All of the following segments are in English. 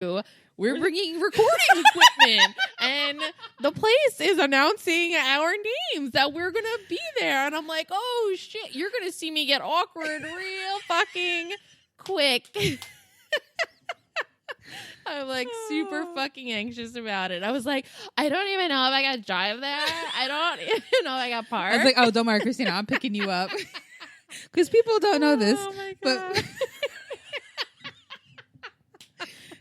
we're bringing recording equipment, and the place is announcing our names that we're gonna be there. And I'm like, oh shit, you're gonna see me get awkward real fucking quick. I'm like super fucking anxious about it. I was like, I don't even know if I got drive there. I don't even know if I got parked. I was like, oh, don't worry, Christina, I'm picking you up. Because people don't know this. Oh my God. But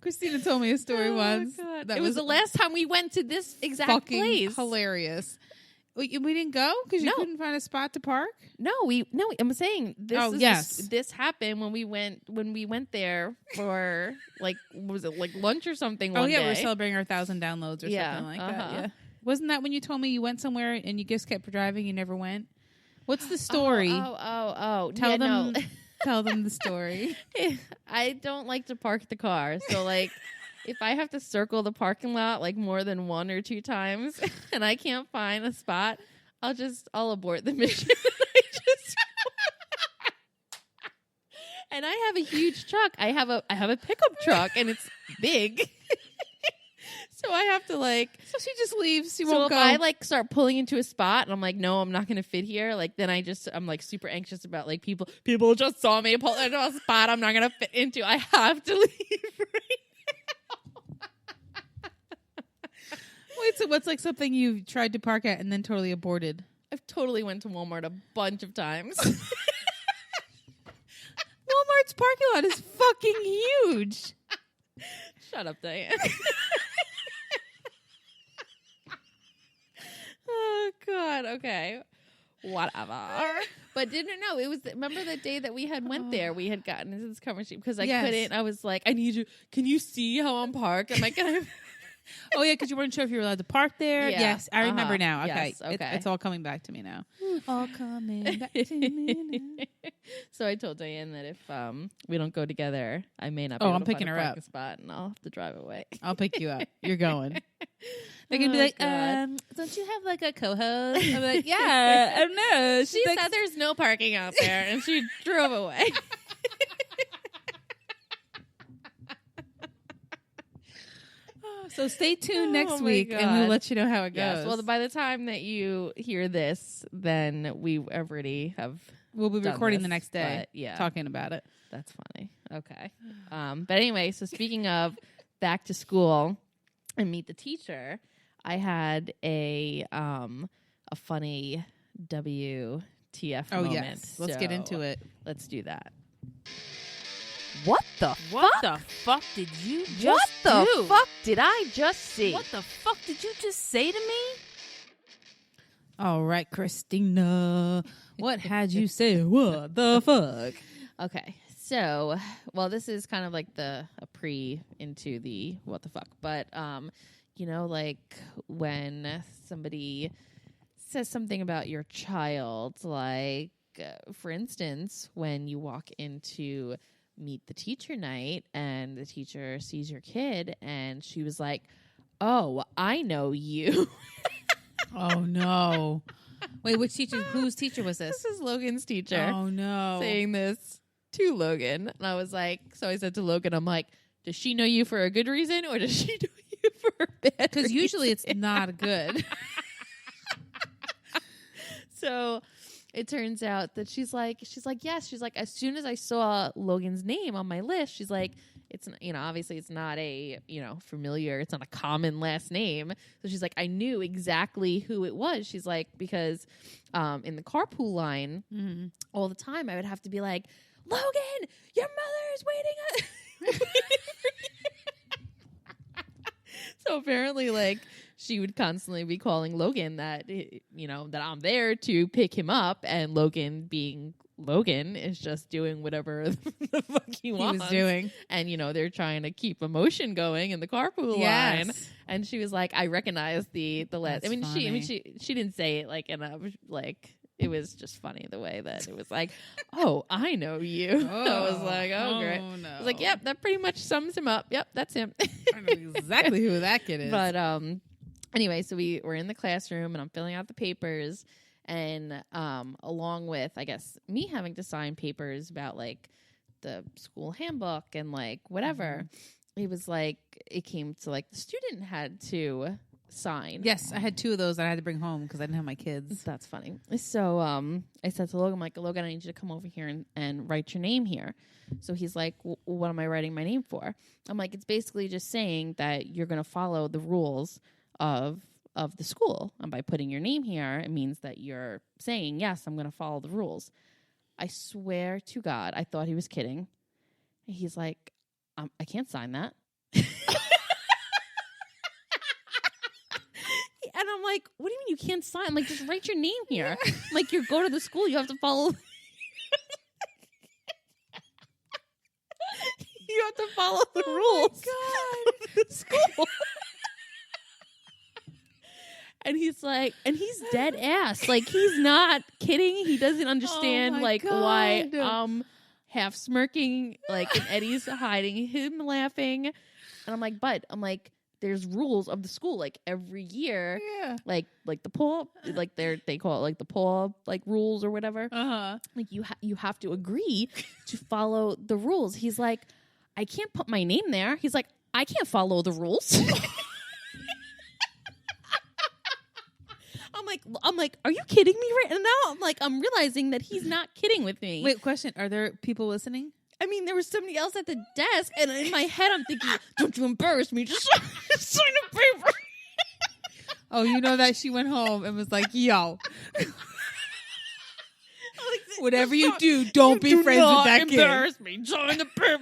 Christina told me a story once. It was the last time we went to this exact fucking place. Hilarious. We didn't go because you couldn't find a spot to park? No, I'm saying this happened when we went there for like, was it like lunch or something one day? We were celebrating our 1,000 downloads or something like that. Yeah. Wasn't that when you told me you went somewhere and you just kept driving, you never went? What's the story? Tell them the story. I don't like to park the car. So like if I have to circle the parking lot like more than 1 or 2 times and I can't find a spot, I'll abort the mission. And I have a huge truck. I have a pickup truck and it's big. So I have to so she just leaves. She so won't if go. I start pulling into a spot and I'm like, no, I'm not going to fit here. Like then I'm like super anxious about like people just saw me pull into a spot I'm not going to fit into. I have to leave right now. Wait, so what's like something you tried to park at and then totally aborted? I've totally went to Walmart a bunch of times. Walmart's parking lot is fucking huge. Shut up, Diane. Oh God. Okay. Whatever. But didn't know it was. Remember the day that we had went there? We had gotten into this conversation because I couldn't. I was like, I need you. Can you see how I'm parked? I'm like, oh yeah, because you weren't sure if you were allowed to park there. Yeah. Yes, I remember now. Okay, yes, okay. It's all coming back to me now. All coming back to me now. So I told Diane that if we don't go together, I may not be able to picking find a her parking up. spot, and I'll have to drive away. I'll pick you up. You're going. They're gonna be like, don't you have like a co-host? I'm like, yeah, I don't know. She said there's no parking out there, and she drove away. So stay tuned next week, and we'll let you know how it goes. Yes. Well, by the time that you hear this, then we'll be recording the next day, yeah, talking about it. That's funny. Okay. But anyway, so speaking of back to school and meet the teacher, I had a funny WTF moment. Yes. Let's get into it. Let's do that. What the fuck did you just do? What the fuck did I just see? What the fuck did you just say to me? All right, Christina. What had you say? What the fuck? Okay. So, well, this is kind of like a pre into the what the fuck. But, like when somebody says something about your child, like, for instance, when you walk into meet the teacher night and the teacher sees your kid and she was like, oh, I know you. Oh no. Wait, which teacher? Whose teacher was this? This is Logan's teacher. Oh no. Saying this to Logan. And I was like, so I said to Logan, I'm like, does she know you for a good reason or does she know you for a bad reason? Because usually it's not good. So it turns out that she's like, yes. She's like, as soon as I saw Logan's name on my list, she's like, it's, obviously it's not a, familiar, it's not a common last name. So she's like, I knew exactly who it was. She's like, because in the carpool line, all the time I would have to be like, Logan, your mother is waiting. So apparently, she would constantly be calling Logan that, that I'm there to pick him up, and Logan being Logan is just doing whatever the fuck he wants. Was doing. And, they're trying to keep emotion going in the carpool line. And she was like, I recognize the last. That's she didn't say it and I was like, it was just funny the way that it was like, oh, I know you. I was like, oh, great. No. I was like, yep, that pretty much sums him up. Yep, that's him. I know exactly who that kid is. But anyway, so we were in the classroom and I'm filling out the papers, and along with, I guess, me having to sign papers about the school handbook and whatever. it was like it came to like the student had to sign. Yes, I had 2 of those that I had to bring home because I didn't have my kids. That's funny. So I said to Logan, I'm like, Logan, I need you to come over here and write your name here. So he's like, what am I writing my name for? I'm like, it's basically just saying that you're going to follow the rules of the school. And by putting your name here, it means that you're saying, yes, I'm going to follow the rules. I swear to God, I thought he was kidding. He's like, I can't sign that. And I'm like, what do you mean you can't sign? I'm like, just write your name here. I'm like, you go to the school, you have to follow. You have to follow the rules of the school. And he's like, and he's dead ass. Like, he's not kidding. He doesn't understand, why I'm half smirking, like, and Eddie's hiding him laughing. And I'm like, but, there's rules of the school, like, every year. Yeah. Like the paw, like, they call it, like, the paw, like, rules or whatever. Uh-huh. Like, you have to agree to follow the rules. He's like, I can't put my name there. He's like, I can't follow the rules. I'm like, are you kidding me right now? I'm realizing that he's not kidding with me. Wait, question. Are there people listening? I mean, there was somebody else at the desk, and in my head, I'm thinking, don't you embarrass me. Just sign a paper. Oh, you know that she went home and was like, yo. Whatever you do, don't be friends with that kid. Embarrass me. Sign the paper.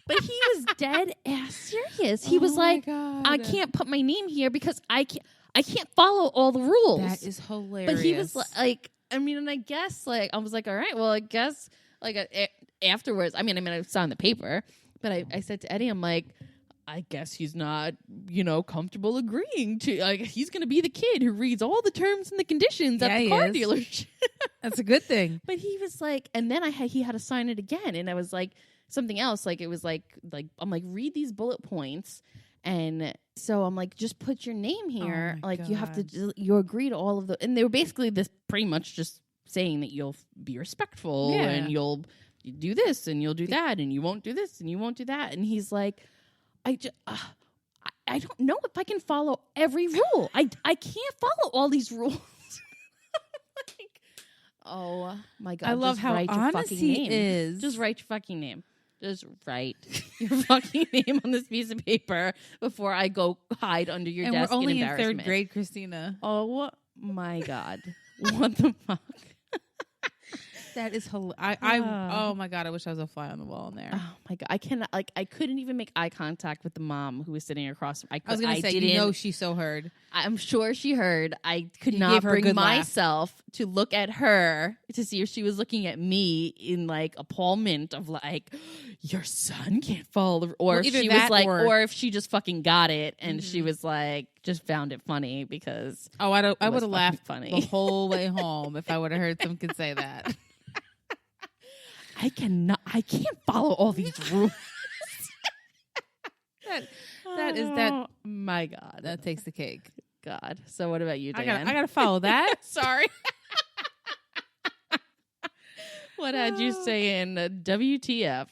But he was dead ass serious. He was like, God. I can't put my name here because I can't follow all the rules. That is hilarious. But he was like, I mean, and I guess, like, I was like, all right, well, I guess, like, afterwards, I mean, I signed the paper, but I said to Eddie, I'm like, I guess he's not, comfortable agreeing to, like, he's going to be the kid who reads all the terms and the conditions at the car dealership. That's a good thing. But he was like, and then he had to sign it again. And I was like, something else, like, it was like, I'm like, read these bullet points. And so I'm like, just put your name here. Oh, like, you have to, you agree to all of the, and they were basically this pretty much just saying that you'll be respectful and you do this and you'll do that and you won't do this and you won't do that. And he's like, I don't know if I can follow every rule. I can't follow all these rules. Like, oh my God. I love how honest he is. Just write your fucking name. Just write your fucking name on this piece of paper before I go hide under your desk. And we're only in embarrassment. 3rd grade, Christina. Oh my God. What the fuck? That is hilarious. Oh my God, I wish I was a fly on the wall in there. Oh my God. I cannot, I couldn't even make eye contact with the mom who was sitting across. I was going to say, she so heard. I'm sure she heard. I could not bring myself to look at her to see if she was looking at me in, like, appallment of, like, your son can't follow, or if she was like, or if she just fucking got it and she was like, just found it funny because I would have laughed funny the whole way home if I would have heard some kid say that. I can't follow all these rules. that is that. My God, that takes the cake. God. So what about you, Diane? I gotta follow that. Sorry. What had you say in WTF?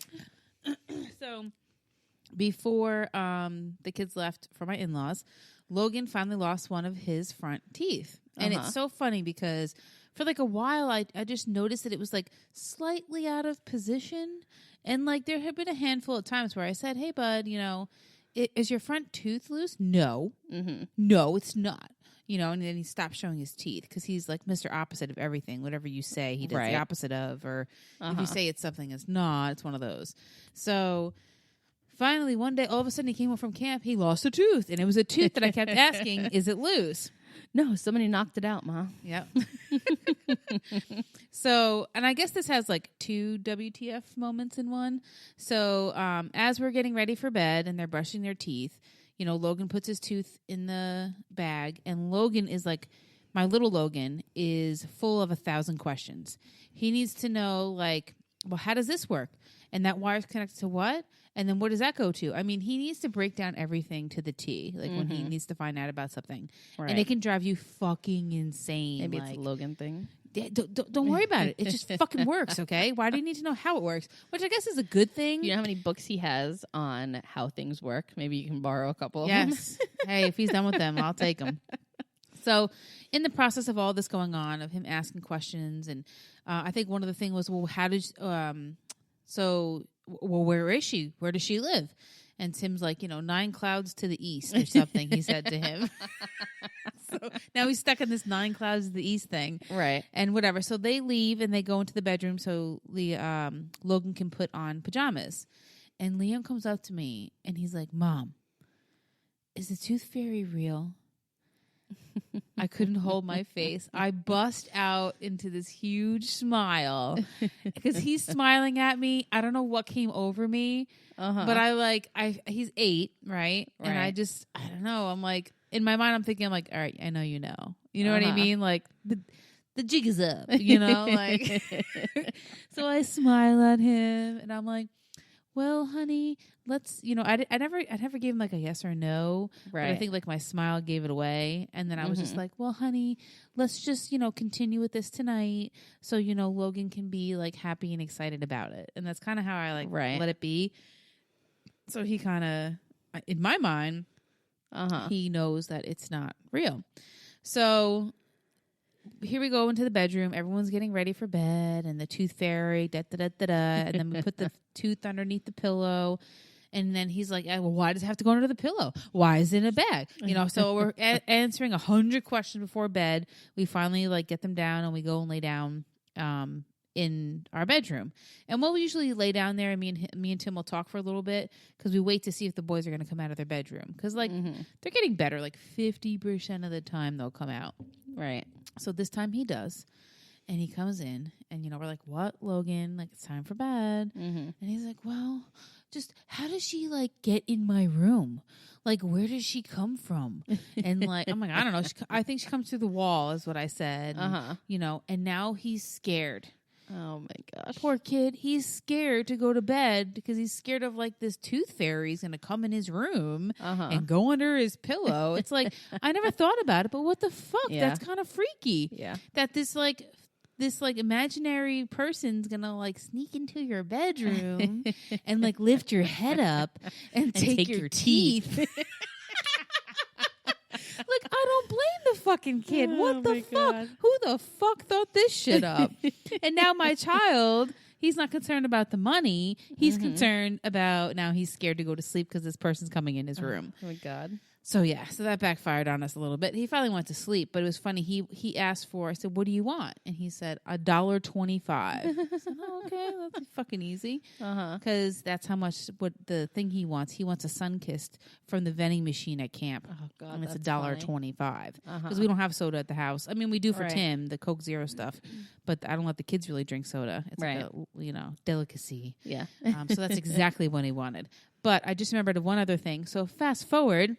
So before the kids left for my in-laws, Logan finally lost one of his front teeth. And it's so funny because for like a while, I just noticed that it was like slightly out of position. And like there had been a handful of times where I said, hey, bud, is your front tooth loose? No. Mm-hmm. No, it's not. And then he stopped showing his teeth because he's like Mr. Opposite of everything. Whatever you say, he does the opposite of. Or if you say it's something, it's not. It's one of those. So finally, one day, all of a sudden, he came home from camp. He lost a tooth. And it was a tooth that I kept asking, is it loose? No, somebody knocked it out, Ma. Yep. So, and I guess this has like 2 WTF moments in one. So, as we're getting ready for bed and they're brushing their teeth, Logan puts his tooth in the bag, and Logan is like, my little Logan is full of 1,000 questions. He needs to know, like, well, how does this work? And that wire's connected to what? And then what does that go to? I mean, he needs to break down everything to the T, like when he needs to find out about something. Right. And it can drive you fucking insane. Maybe it's a Logan thing. Don't worry about it. It just fucking works, okay? Why do you need to know how it works? Which I guess is a good thing. You know how many books he has on how things work? Maybe you can borrow a couple of them. Yes. Hey, if he's done with them, I'll take them. So in the process of all this going on, of him asking questions, and I think one of the things was, well, how did, where is she? Where does she live? And Tim's like, 9 clouds to the east or something, he said to him. So now he's stuck in this 9 clouds to the east thing. Right. And whatever. So they leave and they go into the bedroom so Logan can put on pajamas. And Liam comes up to me and he's like, Mom, is the tooth fairy real? I couldn't hold my face. I bust out into this huge smile because he's smiling at me. I don't know what came over me, but he's 8, right? And I don't know. I'm like, in my mind, I'm thinking, all right, I know you know. You know what I mean? Like, the jig is up, like. So I smile at him and I'm like, well, honey, let's, I never gave him like a yes or no. Right. But I think like my smile gave it away. And then I was just like, well, honey, let's just, continue with this tonight. So, Logan can be like happy and excited about it. And that's kind of how I like let it be. So he kind of, in my mind, he knows that it's not real. So here we go into the bedroom. Everyone's getting ready for bed, and the tooth fairy, and then we put the tooth underneath the pillow. And then he's like, well, why does it have to go under the pillow? Why is it in a bag? So we're answering 100 questions before bed. We finally like get them down and we go and lay down in our bedroom. And we'll usually lay down there and me and Tim will talk for a little bit because we wait to see if the boys are going to come out of their bedroom. Because like they're getting better. Like 50% of the time they'll come out. Right. So this time he does. And he comes in and, we're like, what, Logan? Like, it's time for bed. And he's like, well, just how does she like get in my room? Like, where does she come from? And like, I'm like, I don't know. I think she comes through the wall is what I said. And, and now he's scared. Oh my gosh. Poor kid. He's scared to go to bed because he's scared of like this tooth fairy's going to come in his room and go under his pillow. It's like, I never thought about it, but what the fuck? Yeah. That's kind of freaky. Yeah. That this imaginary person's going to like sneak into your bedroom and like lift your head up and take your teeth. Like, I don't blame the fucking kid. What the fuck? God. Who the fuck thought this shit up? And now my child, he's not concerned about the money. He's concerned about, now he's scared to go to sleep because this person's coming in his room. Oh my God. So yeah, so that backfired on us a little bit. He finally went to sleep, but it was funny. He asked for, I said, what do you want? And he said, $1.25. I said, oh, okay, that's fucking easy. Because that's how much, what the thing he wants. He wants a Sunkist from the vending machine at camp. Oh God, and it's $1.25. Because we don't have soda at the house. I mean, we do for Tim, the Coke Zero stuff, but I don't let the kids really drink soda. It's like a, delicacy. Yeah. So that's exactly what he wanted. But I just remembered one other thing. So fast forward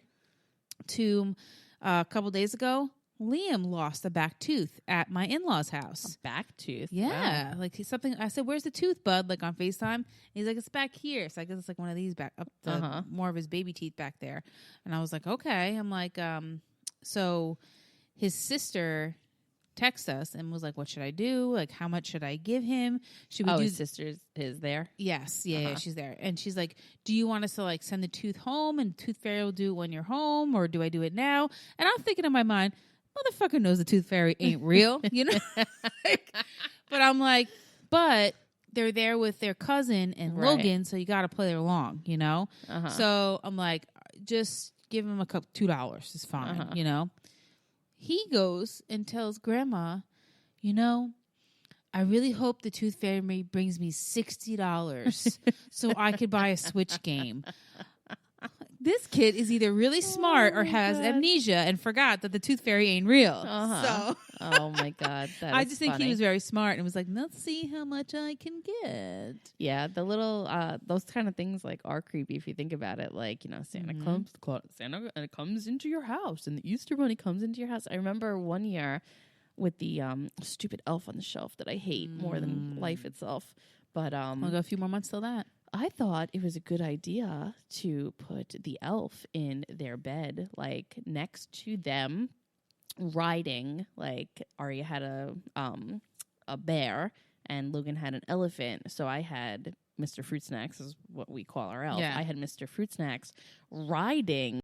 to a couple days ago, Liam lost a back tooth at my in-laws' house. A back tooth? Yeah. Wow. Like something, I said, where's the tooth, bud? Like on FaceTime. And he's like, it's back here. So I guess it's like one of these back up the more of his baby teeth back there. And I was like, okay. I'm like, so his sister texted us and was like, what should I do? Like, how much should I give him? Should we do his sister is there? Yes. Yeah, she's there. And she's like, do you want us to like send the tooth home and Tooth Fairy will do it when you're home, or do I do it now? And I'm thinking in my mind, motherfucker knows the Tooth Fairy ain't real, But I'm like, but they're there with their cousin and Logan, so you got to play along, So I'm like, just give him $2. It's fine, He goes and tells Grandma, I really hope the Tooth Fairy brings me $60 so I could buy a Switch game. This kid is either really smart or has amnesia and forgot that the Tooth Fairy ain't real. So, oh my God, I just think he was very smart and was like, let's see how much I can get. Yeah, the little those kind of things like are creepy if you think about it. Like Santa comes into your house, and the Easter Bunny comes into your house. I remember one year with the stupid elf on the shelf that I hate more than life itself. But we'll go a few more months till that. I thought it was a good idea to put the elf in their bed, like next to them, riding, like Arya had a bear and Logan had an elephant. So I had Mr. Fruit Snacks, is what we call our elf. Yeah. I had Mr. Fruit Snacks riding